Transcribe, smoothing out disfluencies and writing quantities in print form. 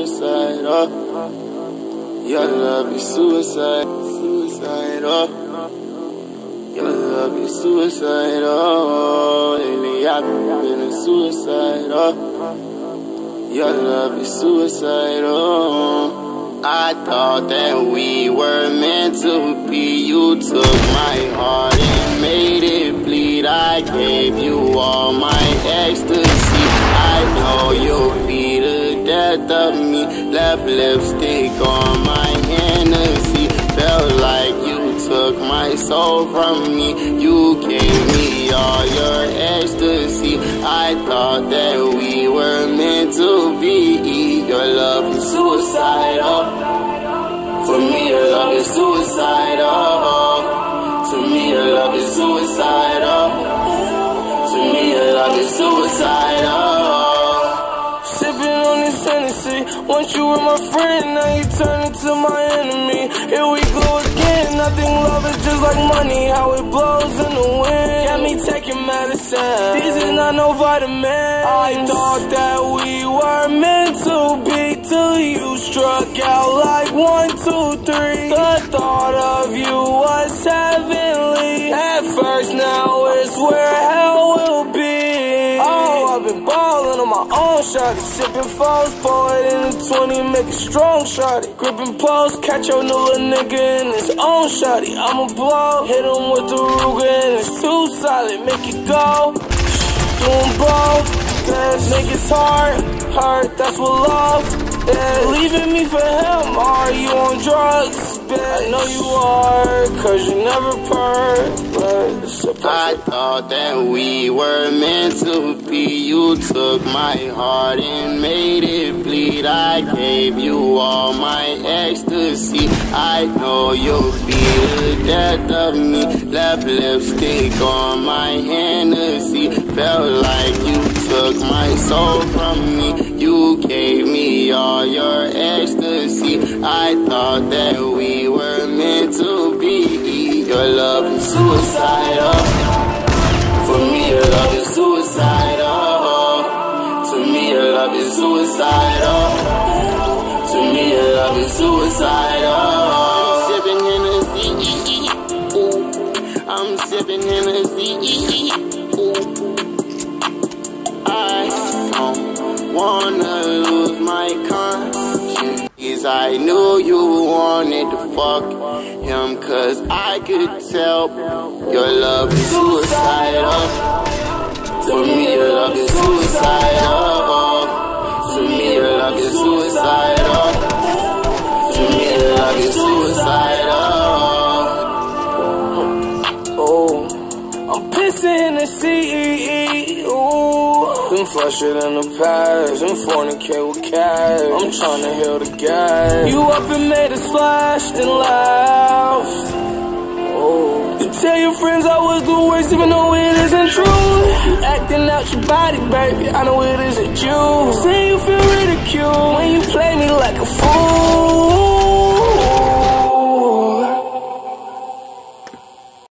suicide, your love is suicide, suicide, your love is suicide, lately I've been a suicide, your love is suicide, I thought that we were meant to be. You took my heart and made it bleed. I gave you all my ecstasy. I know you'll be the death of me. Left lipstick on my Hennessy. Felt like you took my soul from me. You gave me all your ecstasy. I thought that we were meant to be. Your love is suicidal. For me, your love is suicidal. To me, your love is suicidal. To me, your love is suicidal. Sipping on this Hennessy. Once you were my friend, now you turn into my enemy. Here we go again. I think love is just like money, how it blows in the wind. Got me taking medicine. These is not no vitamins. I thought that we were meant to be till you struck out like 1, 2, 3. The thought of you was heavenly. At first, now it's where hell will be. Oh, I've been ballin' on my own, shawty. Sippin' foes, pour it in the 20, make it strong, shawty. Grippin' post, catch your new little nigga in his own, shawty. I'ma blow, hit him with the Ruger and it's too solid, make it go. Doing both, cause niggas hurt, that's what love. Yeah, leaving me for him, are you on drugs, bitch? I know you are, cause you never purr, but it's a I thought that we were meant to be. You took my heart and made it bleed. I gave you all my ecstasy. I know you'll be the death of me. Left lipstick on my Hennessy. Felt like you took my soul from me. You gave me all your ecstasy. I thought that we were meant to be. Your love is suicidal. For me, your love is suicidal. To me, your love is suicidal. To me, your love is suicidal. Sipping Hennessy, ooh. I'm sipping Hennessy, ooh. I don't wanna lose my conscience. I knew you wanted to fuck him, cause I could tell your love is suicidal. To me, your love is suicidal. To me, your love is suicidal. To me, your love is suicidal. Oh, I'm pissing in the sea. Ooh. Been flusher than the past, and fornicate with cash. I'm tryna heal the gas. You up and made a splash, then laughed. Oh. You tell your friends I was the worst, even though it isn't true. You acting out your body, baby, I know it isn't you. Say you feel ridiculed when you play me like a fool.